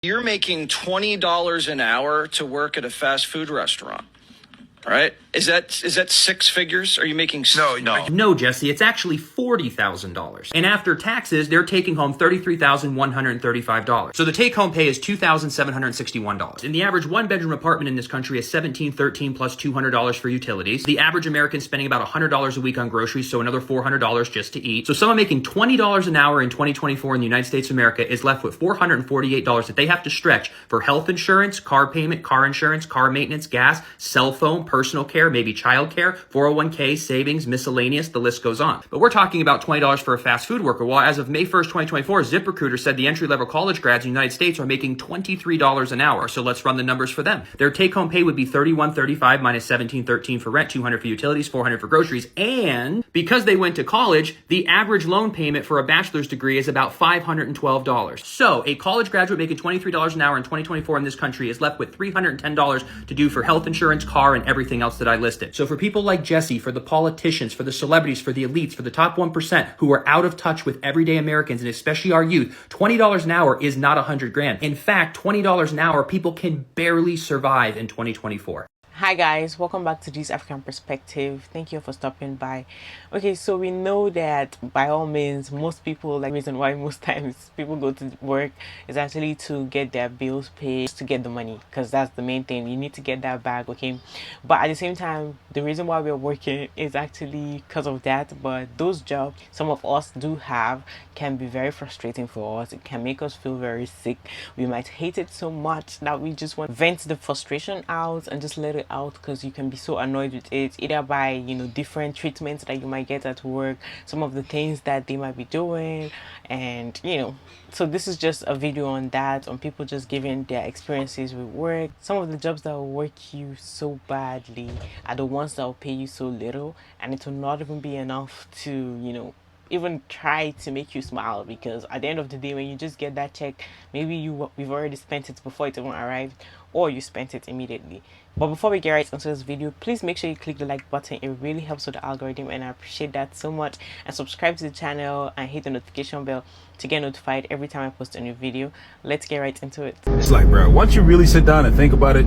You're making $20 an hour to work at a fast food restaurant. All right. Is that six figures? Are you making? No, Jesse. It's actually $40,000. And after taxes, they're taking home $33,135. So the take-home pay is $2,761. And the average one-bedroom apartment in this country is $1,713 plus $200 for utilities. The average American spending about $100 a week on groceries, so another $400 just to eat. So someone making $20 an hour in 2024 in the United States of America is left with $448 that they have to stretch for health insurance, car payment, car insurance, car maintenance, gas, cell phone, personal care, maybe child care, 401k, savings, miscellaneous, the list goes on. But we're talking about $20 for a fast food worker. Well, as of May 1st, 2024, ZipRecruiter said the entry-level college grads in the United States are making $23 an hour. So let's run the numbers for them. Their take-home pay would be $31.35 minus $17.13 for rent, $200 for utilities, $400 for groceries. And because they went to college, the average loan payment for a bachelor's degree is about $512. So a college graduate making $23 an hour in 2024 in this country is left with $310 to do for health insurance, car, and everything else that I listed. So for people like Jesse, for the politicians, for the celebrities, for the elites, for the top 1% who are out of touch with everyday Americans, and especially our youth, $20 an hour is not $100,000. In fact, $20 an hour, people can barely survive in 2024. Hi guys, welcome back to this African Perspective. Thank you for stopping by. Okay, so we know that by all means, most people, like, reason why most times people go to work is actually to get their bills paid, to get the money, because that's the main thing. You need to get that back, okay? But at the same time, the reason why we're working is actually because of that. But those jobs some of us do have can be very frustrating for us. It can make us feel very sick. We might hate it so much that we just want to vent the frustration out and just let it out, because you can be so annoyed with it, either by, you know, different treatments that you might get at work, some of the things that they might be doing, and you know. So this is just a video on that, on people just giving their experiences with work. Some of the jobs that will work you so badly are the ones that will pay you so little, and it will not even be enough to, you know, even try to make you smile, because at the end of the day, when you just get that check, maybe we've already spent it before it even arrived, or you spent it immediately. But before we get right into this video, please make sure you click the like button. It really helps with the algorithm, and I appreciate that so much. And subscribe to the channel and hit the notification bell to get notified every time I post a new video. Let's get right into it. It's like, bro, once you really sit down and think about it,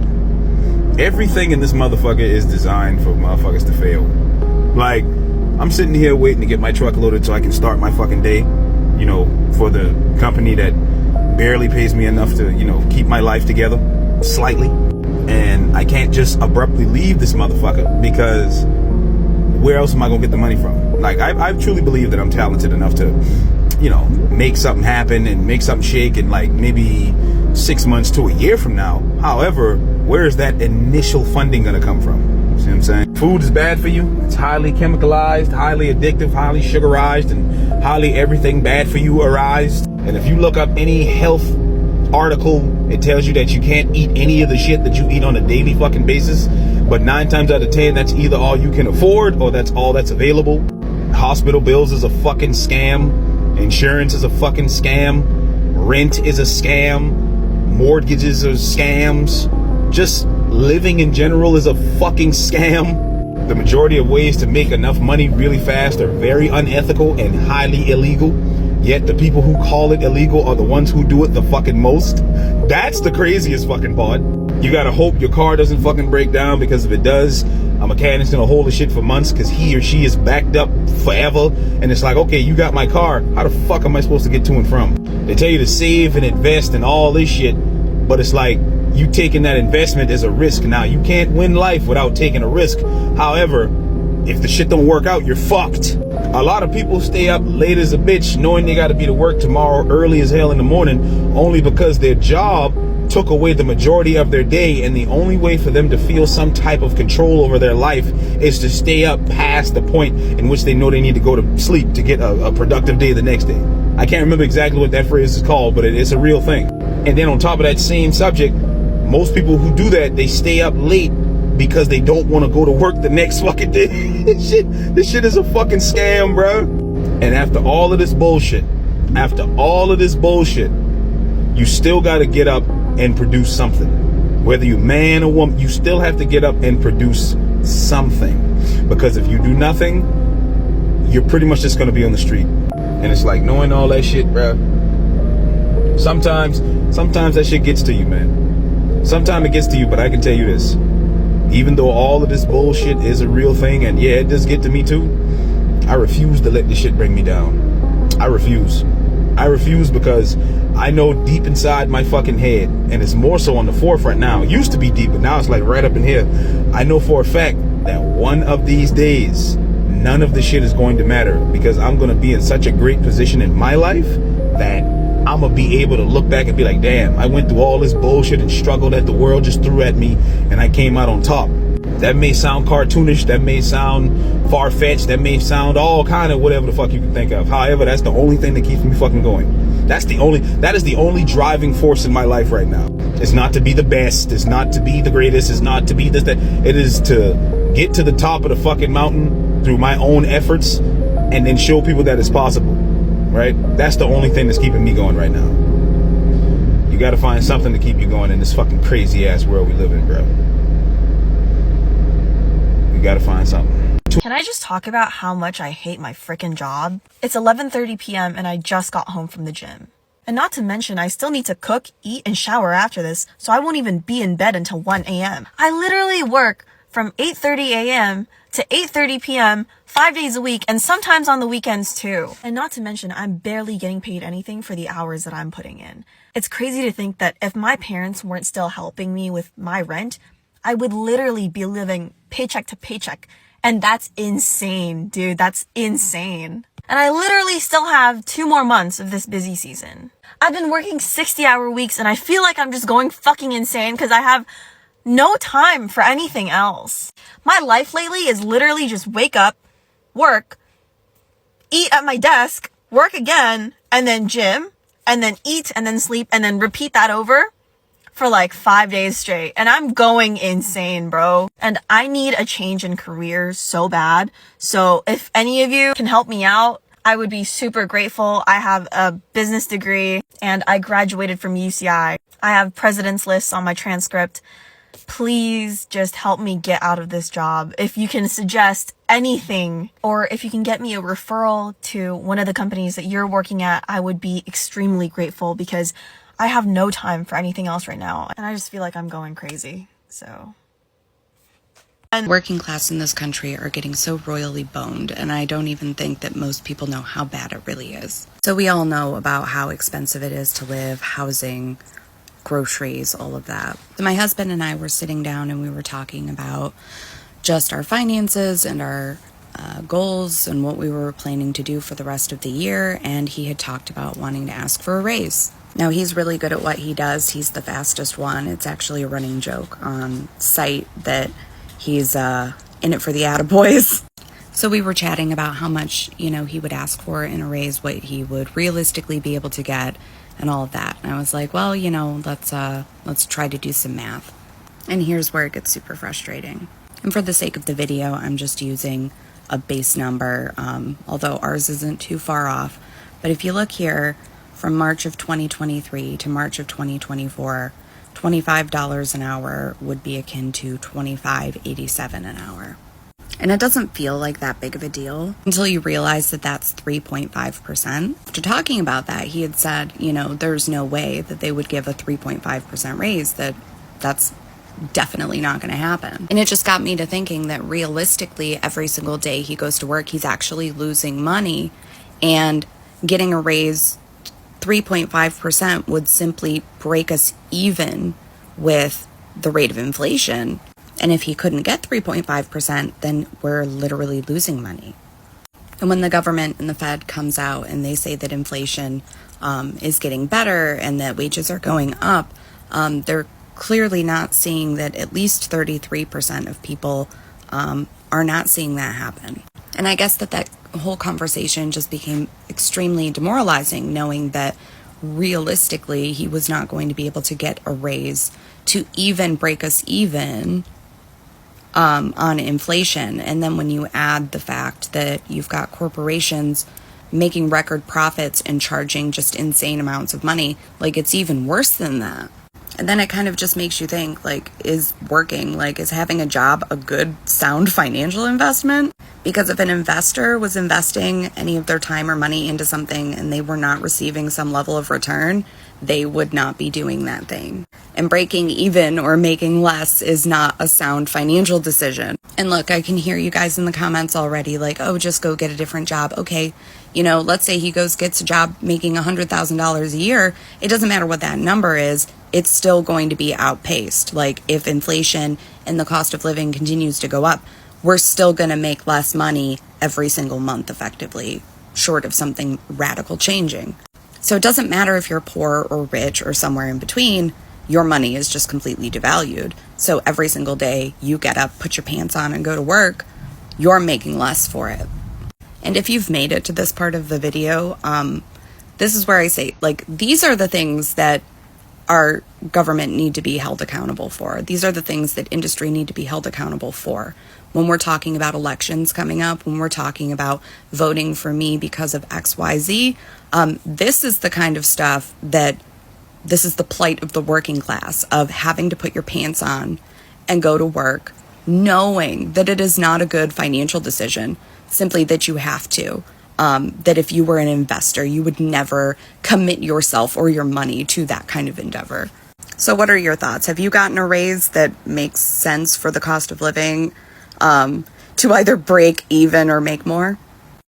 everything in this motherfucker is designed for motherfuckers to fail. Like, I'm sitting here waiting to get my truck loaded so I can start my fucking day, you know, for the company that barely pays me enough to, you know, keep my life together slightly. And I can't just abruptly leave this motherfucker, because where else am I gonna get the money from? Like, I truly believe that I'm talented enough to, you know, make something happen and make something shake in like maybe 6 months to a year from now. However, where is that initial funding gonna come from? See what I'm saying? Food is bad for you. It's highly chemicalized, highly addictive, highly sugarized, and highly everything bad for you arised. And if you look up any health article, it tells you that you can't eat any of the shit that you eat on a daily fucking basis. But 9 times out of 10, that's either all you can afford or that's all that's available. Hospital bills is a fucking scam. Insurance is a fucking scam. Rent is a scam. Mortgages are scams. Just living in general is a fucking scam. The majority of ways to make enough money really fast are very unethical and highly illegal. Yet the people who call it illegal are the ones who do it the fucking most. That's the craziest fucking part. You gotta hope your car doesn't fucking break down, because if it does, a mechanic's gonna hold the shit for months because he or she is backed up forever. And it's like, okay, you got my car. How the fuck am I supposed to get to and from? They tell you to save and invest and all this shit, but it's like you taking that investment as a risk. Now, you can't win life without taking a risk. However, if the shit don't work out, you're fucked. A lot of people stay up late as a bitch knowing they got to be to work tomorrow early as hell in the morning, only because their job took away the majority of their day, and the only way for them to feel some type of control over their life is to stay up past the point in which they know they need to go to sleep to get a productive day the next day. I can't remember exactly what that phrase is called, but it's a real thing. And then on top of that same subject, most people who do that, they stay up late because they don't want to go to work the next fucking day. This shit is a fucking scam, bro. And after all of this bullshit, you still got to get up and produce something. Whether you man or woman, you still have to get up and produce something. Because if you do nothing, you're pretty much just going to be on the street. And it's like, knowing all that shit, bro, Sometimes that shit gets to you, man. Sometimes it gets to you, but I can tell you this. Even though all of this bullshit is a real thing, and yeah, it does get to me too, I refuse to let this shit bring me down. I refuse. I refuse because I know deep inside my fucking head, and it's more so on the forefront now. It used to be deep, but now it's like right up in here. I know for a fact that one of these days, none of this shit is going to matter, because I'm going to be in such a great position in my life that I'm going to be able to look back and be like, damn, I went through all this bullshit and struggle that the world just threw at me, and I came out on top. That may sound cartoonish, that may sound far-fetched, that may sound all kind of whatever the fuck you can think of. However, that's the only thing that keeps me fucking going. That is the only driving force in my life right now. It's not to be the best, it's not to be the greatest, it's not to be this, that. It is to get to the top of the fucking mountain through my own efforts and then show people that it's possible. Right? That's the only thing that's keeping me going right now. You gotta find something to keep you going in this fucking crazy ass world we live in, bro. You gotta find something. Can I just talk about how much I hate my frickin' job? It's 11:30 p.m. and I just got home from the gym. And not to mention, I still need to cook, eat, and shower after this, so I won't even be in bed until 1 a.m. I literally work from 8:30 a.m. to 8:30 p.m. 5 days a week, and sometimes on the weekends too. And not to mention, I'm barely getting paid anything for the hours that I'm putting in. It's crazy to think that if my parents weren't still helping me with my rent, I would literally be living paycheck to paycheck. And that's insane, dude. That's insane. And I literally still have 2 more months of this busy season. I've been working 60-hour weeks, and I feel like I'm just going fucking insane because I have no time for anything else. My life lately is literally just wake up, work, eat at my desk, work again, and then gym, and then eat, and then sleep, and then repeat that over for like 5 days straight. And I'm going insane, bro. And I need a change in career so bad. So if any of you can help me out, I would be super grateful. I have a business degree and I graduated from UCI. I have president's lists on my transcript. Please just help me get out of this job. If you can suggest anything, or if you can get me a referral to one of the companies that you're working at, I would be extremely grateful because I have no time for anything else right now. And I just feel like I'm going crazy. So. And working class in this country are getting so royally boned, and I don't even think that most people know how bad it really is. So we all know about how expensive it is to live, housing, groceries, all of that. So my husband and I were sitting down and we were talking about just our finances and our goals and what we were planning to do for the rest of the year, and he had talked about wanting to ask for a raise. Now, he's really good at what he does. He's the fastest one. It's actually a running joke on site that he's in it for the attaboys. So we were chatting about how much, he would ask for in a raise, what he would realistically be able to get, and all of that. And I was like, well, let's try to do some math. And here's where it gets super frustrating. And for the sake of the video, I'm just using a base number, although ours isn't too far off. But if you look here, from March of 2023 to March of 2024, $25 an hour would be akin to $25.87 an hour. And it doesn't feel like that big of a deal until you realize that that's 3.5%. After talking about that, he had said, there's no way that they would give a 3.5% raise, that's definitely not going to happen. And it just got me to thinking that realistically, every single day he goes to work, he's actually losing money, and getting a raise 3.5% would simply break us even with the rate of inflation. And if he couldn't get 3.5%, then we're literally losing money. And when the government and the Fed comes out and they say that inflation is getting better and that wages are going up, they're clearly not seeing that at least 33% of people are not seeing that happen. And I guess that whole conversation just became extremely demoralizing, knowing that realistically he was not going to be able to get a raise to even break us even on inflation. And then when you add the fact that you've got corporations making record profits and charging just insane amounts of money, it's even worse than that. And then it kind of just makes you think, is having a job a good, sound financial investment? Because if an investor was investing any of their time or money into something and they were not receiving some level of return, they would not be doing that thing. And breaking even or making less is not a sound financial decision. And look, I can hear you guys in the comments already like, oh, just go get a different job. Okay, let's say he gets a job making $100,000 a year. It doesn't matter what that number is. It's still going to be outpaced. Like if inflation and the cost of living continues to go up, we're still going to make less money every single month effectively, short of something radical changing. So it doesn't matter if you're poor or rich or somewhere in between, your money is just completely devalued. So every single day you get up, put your pants on and go to work, you're making less for it. And if you've made it to this part of the video, this is where I say, like, these are the things that our government need to be held accountable for. These are the things that industry need to be held accountable for. When we're talking about elections coming up, when we're talking about voting for me because of XYZ, this is the kind of stuff this is the plight of the working class, of having to put your pants on and go to work, knowing that it is not a good financial decision, simply that you have to. That if you were an investor, you would never commit yourself or your money to that kind of endeavor. So what are your thoughts? Have you gotten a raise that makes sense for the cost of living to either break even or make more?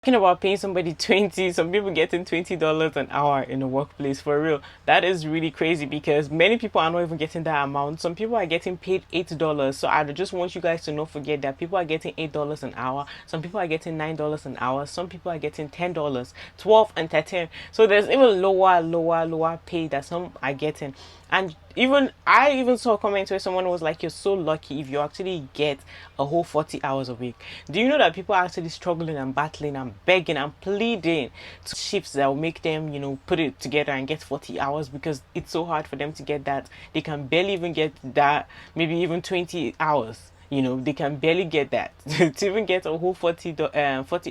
Talking about paying somebody 20, some people getting $20 an hour in the workplace, for real. That is really crazy because many people are not even getting that amount. Some people are getting paid $8. So I just want you guys to not forget that people are getting $8 an hour. Some people are getting $9 an hour. Some people are getting $10, 12 and 13. So there's even lower pay that some are getting. And I even saw a comment where someone was like, you're so lucky if you actually get a whole 40 hours a week. Do you know that people are actually struggling and battling and begging and pleading to shifts that will make them, put it together and get 40 hours because it's so hard for them to get that. They can barely even get that, maybe even 20 hours. They can barely get that. To even get a whole 40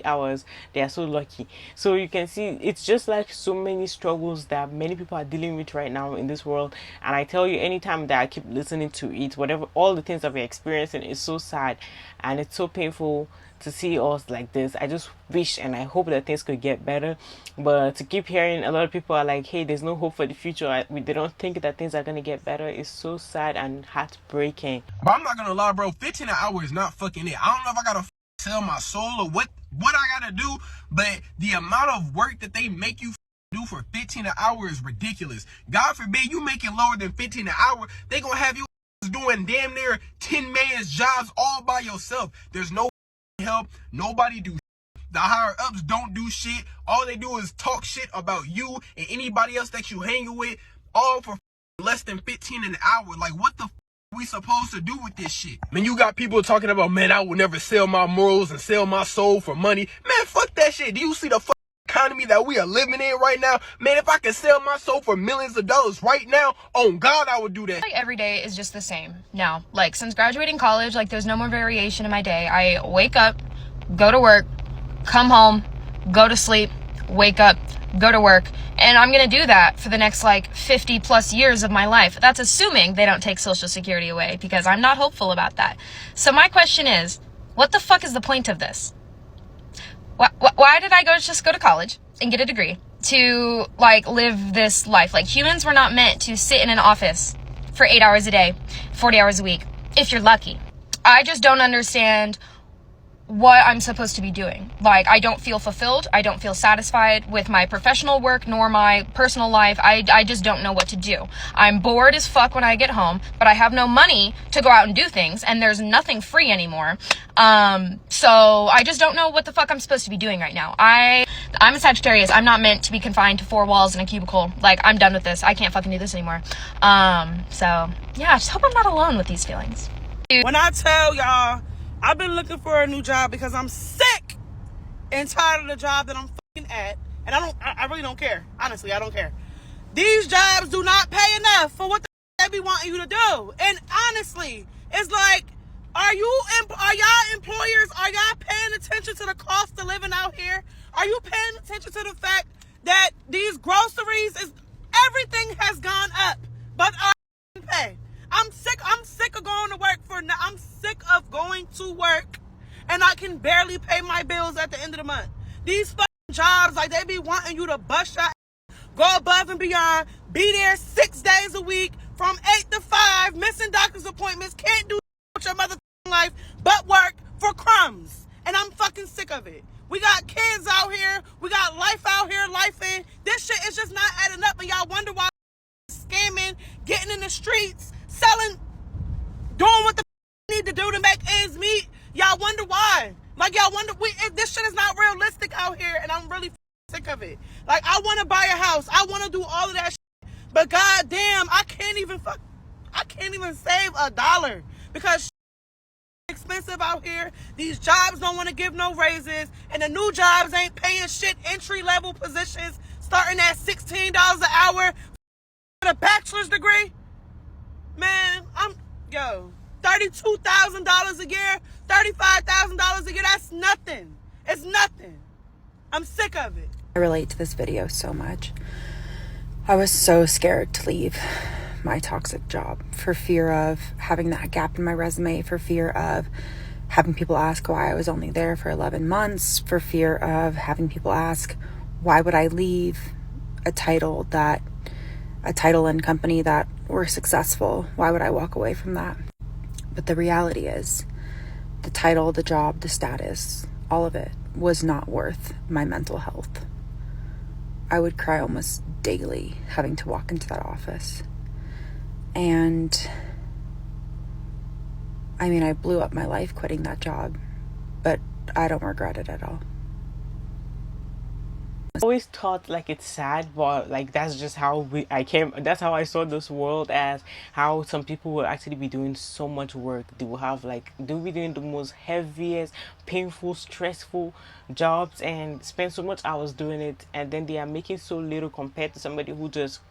hours, they are so lucky. So you can see it's just like so many struggles that many people are dealing with right now in this world. And I tell you, anytime that I keep listening to it, all the things that we're experiencing is so sad and it's so painful to see us like this. I just wish and I hope that things could get better, but to keep hearing a lot of people are like, hey, there's no hope for the future, they don't think that things are going to get better, is so sad and heartbreaking. But I'm not gonna lie, bro, 15 an hour is not fucking it. I don't know if I gotta sell my soul or what I gotta do, but the amount of work that they make you do for 15 an hour is ridiculous. God forbid you make it lower than 15 an hour, they gonna have you doing damn near 10 man's jobs all by yourself. There's no help, nobody do. The higher ups don't do shit. All they do is talk shit about you and anybody else that you hanging with, all for less than 15 an hour. Like, what the we supposed to do with this shit? Man, you got people talking about, man, I will never sell my morals and sell my soul for money. Man, fuck that shit. Do you see the economy that we are living in right now? Man, if I could sell my soul for millions of dollars right now, on God, I would do that. Like every day is just the same now. Like since graduating college, like there's no more variation in my day. I wake up, go to work, come home, go to sleep, wake up, go to work. And I'm going to do that for the next 50 plus years of my life. That's assuming they don't take Social Security away, because I'm not hopeful about that. So my question is, what the fuck is the point of this? Why did I just go to college and get a degree to live this life? Humans were not meant to sit in an office for 8 hours a day, 40 hours a week, if you're lucky. I just don't understand what I'm supposed to be doing. I don't feel fulfilled. I don't feel satisfied with my professional work nor my personal life. I just don't know what to do. I'm bored as fuck when I get home, but I have no money to go out and do things, and there's nothing free anymore. So I just don't know what the fuck I'm supposed to be doing right now. I'm a Sagittarius. I'm not meant to be confined to four walls in a cubicle. I'm done with this. I can't fucking do this anymore. So yeah, I just hope I'm not alone with these feelings. When I tell y'all, I've been looking for a new job because I'm sick and tired of the job that I'm fucking at. And I really don't care. Honestly, I don't care. These jobs do not pay enough for what they be wanting you to do. And honestly, it's are y'all employers, are y'all paying attention to the cost of living out here? Are you paying attention to the fact that these groceries, everything has gone up, but our pay? I'm sick of going to work I'm sick of going to work and I can barely pay my bills at the end of the month. These fucking jobs, they be wanting you to bust your ass, go above and beyond, be there 6 days a week from 8 to 5, missing doctor's appointments, can't do with your mother life but work for crumbs. And I'm fucking sick of it. We got kids out here, we got life out here, life in. This shit is just not adding up, and y'all wonder why scamming, getting in the streets, selling, doing what the need to do to make ends meet. Y'all wonder why. Like, y'all wonder if this shit is not realistic out here, and I'm really sick of it. Like, I want to buy a house. I want to do all of that shit. But goddamn, I can't even save $1 because shit is expensive out here. These jobs don't want to give no raises, and the new jobs ain't paying shit. Entry-level positions starting at $16 an hour for a bachelor's degree. Man, $32,000 a year, $35,000 a year, that's nothing. It's nothing. I'm sick of it. I relate to this video so much. I was so scared to leave my toxic job for fear of having that gap in my resume, for fear of having people ask why I was only there for 11 months, for fear of having people ask why would I leave a title and company that were successful. Why would I walk away from that? But the reality is, the title, the job, the status, all of it was not worth my mental health. I would cry almost daily having to walk into that office. And I mean, I blew up my life quitting that job, but I don't regret it at all. I always thought like it's sad, but like that's just how that's how I saw this world, as how some people will actually be doing so much work. They will have they'll be doing the most heaviest, painful, stressful jobs and spend so much hours doing it, and then they are making so little compared to somebody who just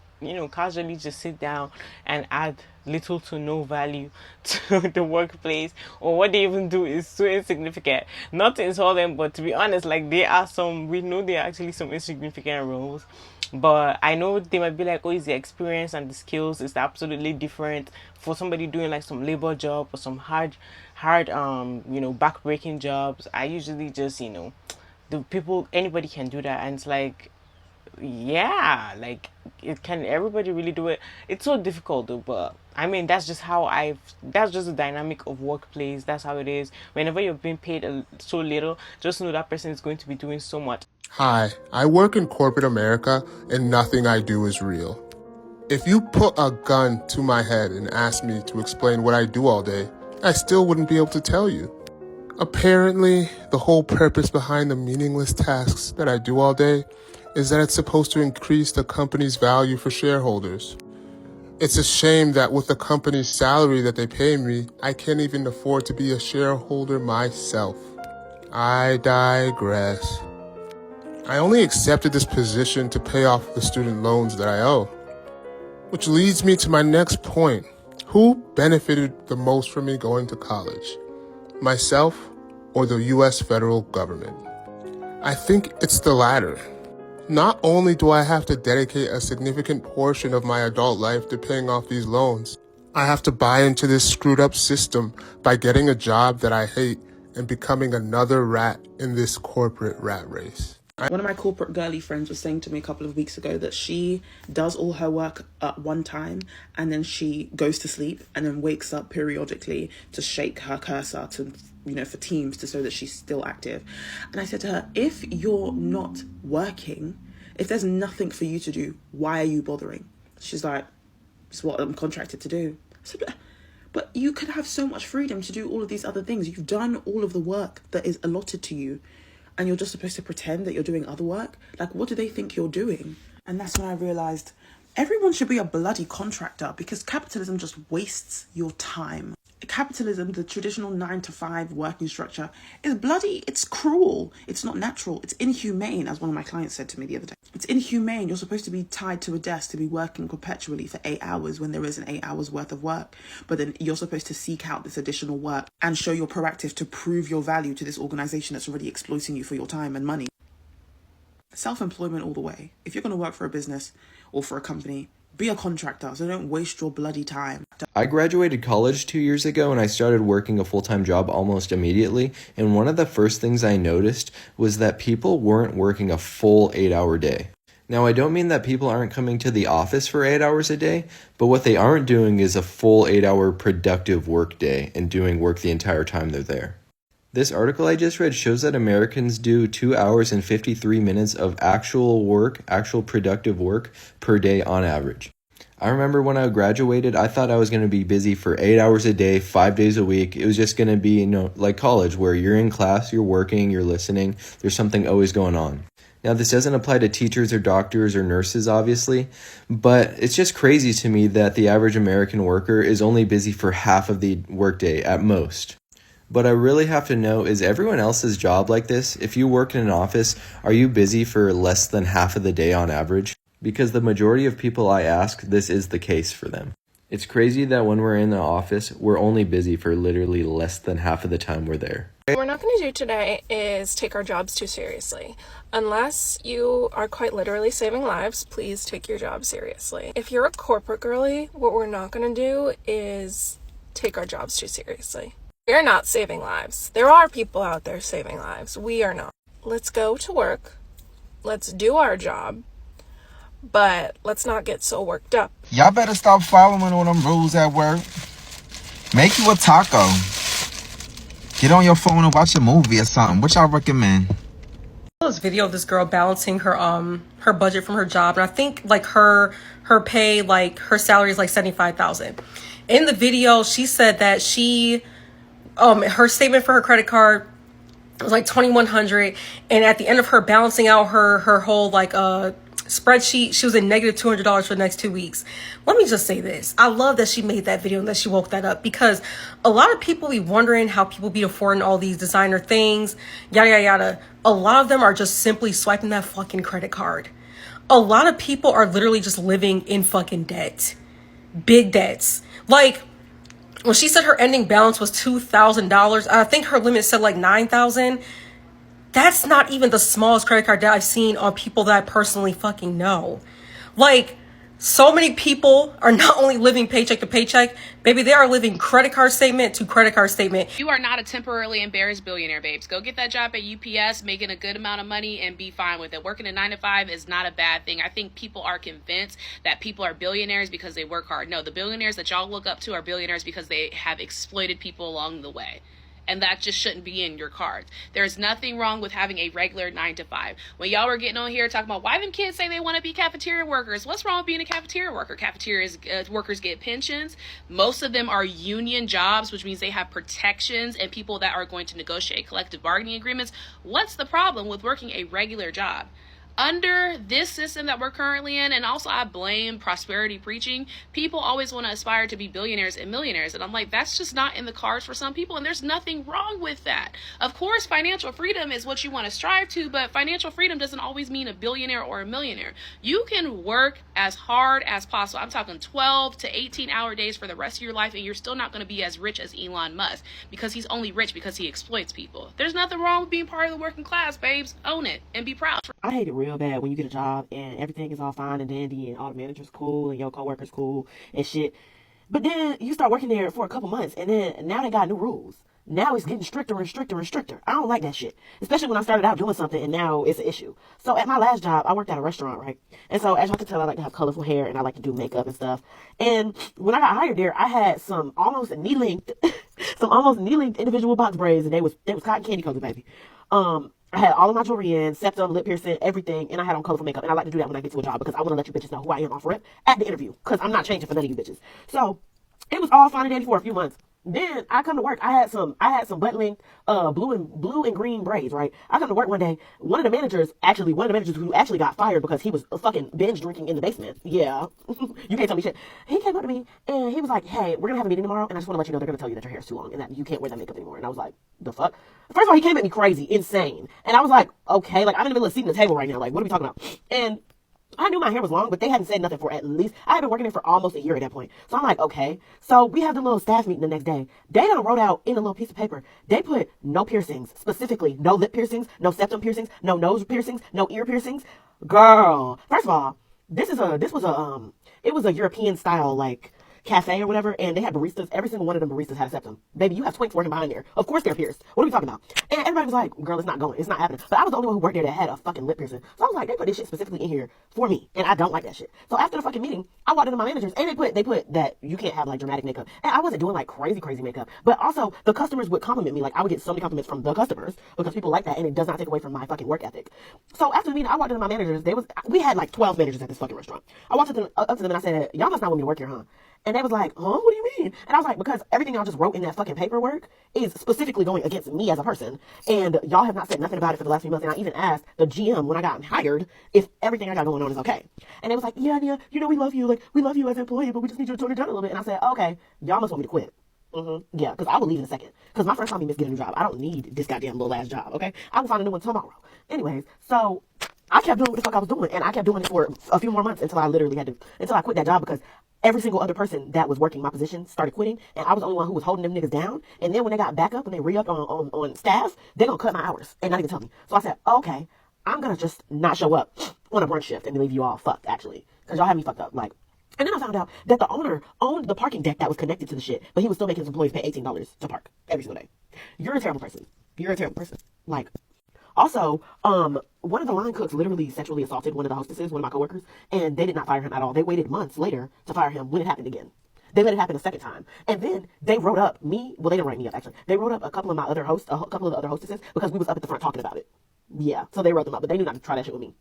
casually just sit down and add little to no value to the workplace, or what they even do is so insignificant. Not to insult them, but to be honest, we know there are actually some insignificant roles, but I know they might be like, oh, it's the experience and the skills is absolutely different for somebody doing like some labor job or some hard back-breaking jobs. I usually just anybody can do that, and it's like, yeah, everybody really do it. It's so difficult though, but I mean, that's just the dynamic of workplace. That's how it is. Whenever you're being paid so little, just know that person is going to be doing so much. Hi, I work in corporate America and nothing I do is real. If you put a gun to my head and asked me to explain what I do all day, I still wouldn't be able to tell you. Apparently, the whole purpose behind the meaningless tasks that I do all day is that it's supposed to increase the company's value for shareholders. It's a shame that with the company's salary that they pay me, I can't even afford to be a shareholder myself. I digress. I only accepted this position to pay off the student loans that I owe. Which leads me to my next point. Who benefited the most from me going to college? Myself or the US federal government? I think it's the latter. Not only do I have to dedicate a significant portion of my adult life to paying off these loans, I have to buy into this screwed up system by getting a job that I hate and becoming another rat in this corporate rat race. One of my corporate girly friends was saying to me a couple of weeks ago that she does all her work at one time and then she goes to sleep and then wakes up periodically to shake her cursor for Teams to show that she's still active. And I said to her, if you're not working, if there's nothing for you to do, why are you bothering? She's like, it's what I'm contracted to do. I said, but you could have so much freedom to do all of these other things. You've done all of the work that is allotted to you, and you're just supposed to pretend that you're doing other work? Like, what do they think you're doing? And that's when I realized everyone should be a bloody contractor, because capitalism just wastes your time. Capitalism, the traditional 9-to-5 working structure, is bloody, it's cruel, it's not natural, it's inhumane, as one of my clients said to me the other day. It's inhumane. You're supposed to be tied to a desk to be working perpetually for 8 hours when there isn't 8 hours worth of work. But then you're supposed to seek out this additional work and show you're proactive to prove your value to this organization that's already exploiting you for your time and money. Self-employment all the way. If you're going to work for a business or for a company, be a contractor, so don't waste your bloody time. I graduated college 2 years ago and I started working a full-time job almost immediately. And one of the first things I noticed was that people weren't working a full 8-hour day. Now, I don't mean that people aren't coming to the office for 8 hours a day, but what they aren't doing is a full 8-hour productive work day and doing work the entire time they're there. This article I just read shows that Americans do 2 hours and 53 minutes of actual work, actual productive work per day on average. I remember when I graduated, I thought I was going to be busy for 8 hours a day, 5 days a week. It was just going to be, like college, where you're in class, you're working, you're listening, there's something always going on. Now, this doesn't apply to teachers or doctors or nurses, obviously, but it's just crazy to me that the average American worker is only busy for half of the workday at most. But I really have to know, is everyone else's job like this? If you work in an office, are you busy for less than half of the day on average? Because the majority of people I ask, this is the case for them. It's crazy that when we're in the office, we're only busy for literally less than half of the time we're there. What we're not going to do today is take our jobs too seriously. Unless you are quite literally saving lives, please take your job seriously. If you're a corporate girly, what we're not going to do is take our jobs too seriously. We're not saving lives. There are people out there saving lives. We are not. Let's go to work. Let's do our job. But let's not get so worked up. Y'all better stop following all them rules at work. Make you a taco. Get on your phone and watch a movie or something. What y'all recommend? This video of this girl balancing her budget from her job, and I think like her pay, like her salary is like $75,000. In the video, she said that she her statement for her credit card was like $2,100, and at the end of her balancing out her whole like spreadsheet, she was in negative $200 for the next 2 weeks. Let me just say this. I love that she made that video and that she woke that up, because a lot of people be wondering how people be affording all these designer things, yada, yada, yada. A lot of them are just simply swiping that fucking credit card. A lot of people are literally just living in fucking debt. Big debts. Like, when she said her ending balance was $2,000, I think her limit said like $9,000. That's not even the smallest credit card debt I've seen on people that I personally fucking know. Like, so many people are not only living paycheck to paycheck, baby, they are living credit card statement to credit card statement. You are not a temporarily embarrassed billionaire, babes. Go get that job at UPS, making a good amount of money, and be fine with it. Working a 9 to 5 is not a bad thing. I think people are convinced that people are billionaires because they work hard. No, the billionaires that y'all look up to are billionaires because they have exploited people along the way. And that just shouldn't be in your cards. There's nothing wrong with having a regular 9 to 5. When y'all were getting on here talking about why them kids say they want to be cafeteria workers, what's wrong with being a cafeteria worker? Cafeteria workers get pensions. Most of them are union jobs, which means they have protections and people that are going to negotiate collective bargaining agreements. What's the problem with working a regular job? Under this system that we're currently in, and also I blame prosperity preaching, people always want to aspire to be billionaires and millionaires. And I'm like, that's just not in the cards for some people. And there's nothing wrong with that. Of course, financial freedom is what you want to strive to, but financial freedom doesn't always mean a billionaire or a millionaire. You can work as hard as possible. I'm talking 12 to 18-hour days for the rest of your life, and you're still not going to be as rich as Elon Musk, because he's only rich because he exploits people. There's nothing wrong with being part of the working class, babes. Own it and be proud. I hate it real bad when you get a job and everything is all fine and dandy and all the managers cool and your coworkers cool and shit. But then you start working there for a couple months, and then now they got new rules. Now it's getting stricter and stricter and stricter. I don't like that shit. Especially when I started out doing something and now it's an issue. So at my last job, I worked at a restaurant, right? And so as y'all can tell, I like to have colorful hair and I like to do makeup and stuff. And when I got hired there, I had some almost knee-length, individual box braids, and they was cotton candy colored, baby. I had all of my jewelry in, septum, lip piercing, everything, and I had on colorful makeup. And I like to do that when I get to a job because I want to let you bitches know who I am off rip at the interview, because I'm not changing for none of you bitches. So it was all fine and dandy for a few months. Then I come to work. I had some butt length, blue and green braids, right? I come to work one day. One of the managers who actually got fired because he was fucking binge drinking in the basement. Yeah. You can't tell me shit. He came up to me and he was like, hey, we're gonna have a meeting tomorrow, and I just want to let you know they're gonna tell you that your hair's too long and that you can't wear that makeup anymore. And I was like, the fuck? First of all, he came at me crazy, insane. And I was like, okay, like I'm in the middle of seating the table right now. Like, what are we talking about? And I knew my hair was long, but they hadn't said nothing for at least, I had been working there for almost a year at that point. So I'm like, okay. So we have the little staff meeting the next day. They done wrote out in a little piece of paper, they put no piercings, specifically no lip piercings, no septum piercings, no nose piercings, no ear piercings. Girl, first of all, it was a European style, like, cafe or whatever, and they had baristas. Every single one of them baristas had a septum. Baby, you have twinks working behind there. Of course they're pierced. What are we talking about? And everybody was like, girl, it's not going. It's not happening. But I was the only one who worked there that had a fucking lip piercing. So I was like, they put this shit specifically in here for me, and I don't like that shit. So after the fucking meeting, I walked into my managers, and they put that you can't have like dramatic makeup. And I wasn't doing like crazy makeup, but also the customers would compliment me. Like I would get so many compliments from the customers because people like that, and it does not take away from my fucking work ethic. So after the meeting, I walked into my managers. We had like 12 managers at this fucking restaurant. I walked up to them and I said, y'all must not want me to work here, huh? And they was like, huh? What do you mean? And I was like, because everything y'all just wrote in that fucking paperwork is specifically going against me as a person. And y'all have not said nothing about it for the last few months. And I even asked the GM when I got hired if everything I got going on is okay. And they was like, yeah, you know, we love you. Like, we love you as an employee, but we just need you to tone it down a little bit. And I said, okay, y'all must want me to quit. Yeah, because I will leave in a second. Because my friend told me to get a new job. I don't need this goddamn little ass job, okay? I will find a new one tomorrow. Anyways, so I kept doing what the fuck I was doing, and I kept doing it for a few more months until I quit that job because every single other person that was working my position started quitting, and I was the only one who was holding them niggas down. And then when they got back up and they re-upped on staff, they're gonna cut my hours and not even tell me. So I said, okay, I'm gonna just not show up on a brunch shift and leave you all fucked, actually, because y'all had me fucked up. Like, and then I found out that the owner owned the parking deck that was connected to the shit, but he was still making his employees pay $18 to park every single day. You're a terrible person. You're a terrible person. Like, also, one of the line cooks literally sexually assaulted one of the hostesses, one of my coworkers, and they did not fire him at all. They waited months later to fire him when it happened again. They let it happen a second time. And then they wrote up me. Well, they didn't write me up, actually. They wrote up a couple of my other hosts, a couple of the other hostesses, because we was up at the front talking about it. Yeah, so they wrote them up, but they knew not to try that shit with me.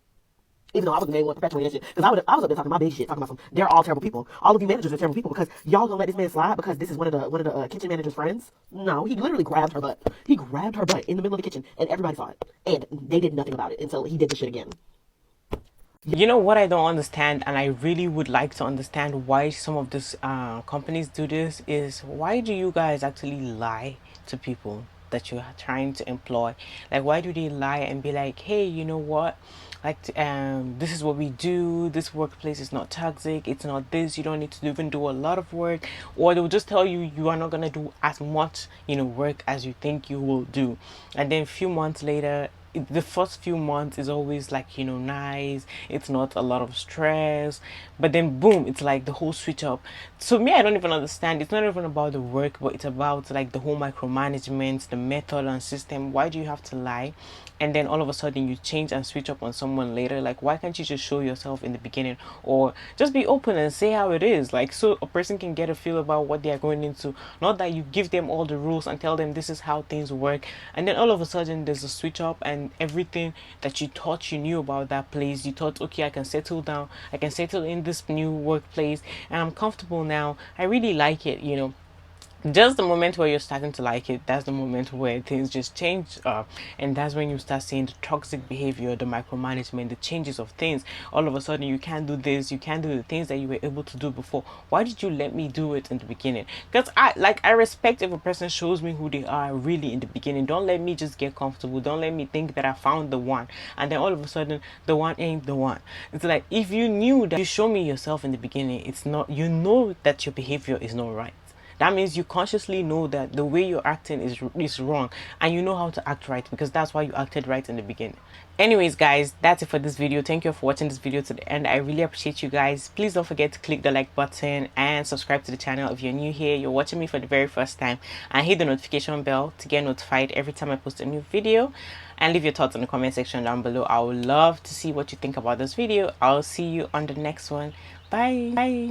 Even though I was the main one perpetuating that shit. Because I was up there talking my big shit, talking about they're all terrible people. All of you managers are terrible people because y'all gonna let this man slide because this is one of the kitchen manager's friends. No, he literally grabbed her butt. He grabbed her butt in the middle of the kitchen and everybody saw it. And they did nothing about it until he did the shit again. You know what I don't understand, and I really would like to understand why some of these companies do this, is why do you guys actually lie to people that you're trying to employ? Like, why do they lie and be like, hey, you know what, like, this is what we do, this workplace is not toxic, it's not this, you don't need to even do a lot of work, or they'll just tell you you are not going to do as much, you know, work as you think you will do, and then a few months later, the first few months is always like, you know, nice, it's not a lot of stress, but then boom, it's like the whole switch up. So me, I don't even understand. It's not even about the work, but it's about like the whole micromanagement, the method and system. Why do you have to lie and then all of a sudden you change and switch up on someone later? Like, why can't you just show yourself in the beginning, or just be open and say how it is, like, so a person can get a feel about what they are going into, not that you give them all the rules and tell them this is how things work, and then all of a sudden there's a switch up and everything that you thought you knew about that place, you thought, okay, I can settle down, I can settle in this new workplace and I'm comfortable now, I really like it, you know. Just the moment where you're starting to like it, that's the moment where things just change, and that's when you start seeing the toxic behavior, the micromanagement, the changes of things. All of a sudden you can't do this, you can't do the things that you were able to do before. Why did you let me do it in the beginning? Because I respect if a person shows me who they are really in the beginning. Don't let me just get comfortable, don't let me think that I found the one and then all of a sudden the one ain't the one. It's like, if you knew that you show me yourself in the beginning, it's not, you know that your behavior is not right. That means you consciously know that the way you're acting is wrong, and you know how to act right, because that's why you acted right in the beginning. Anyways, guys, that's it for this video. Thank you for watching this video to the end. I really appreciate you guys. Please don't forget to click the like button and subscribe to the channel if you're new here, you're watching me for the very first time, and hit the notification bell to get notified every time I post a new video. And leave your thoughts in the comment section down below. I would love to see what you think about this video. I'll see you on the next one. Bye.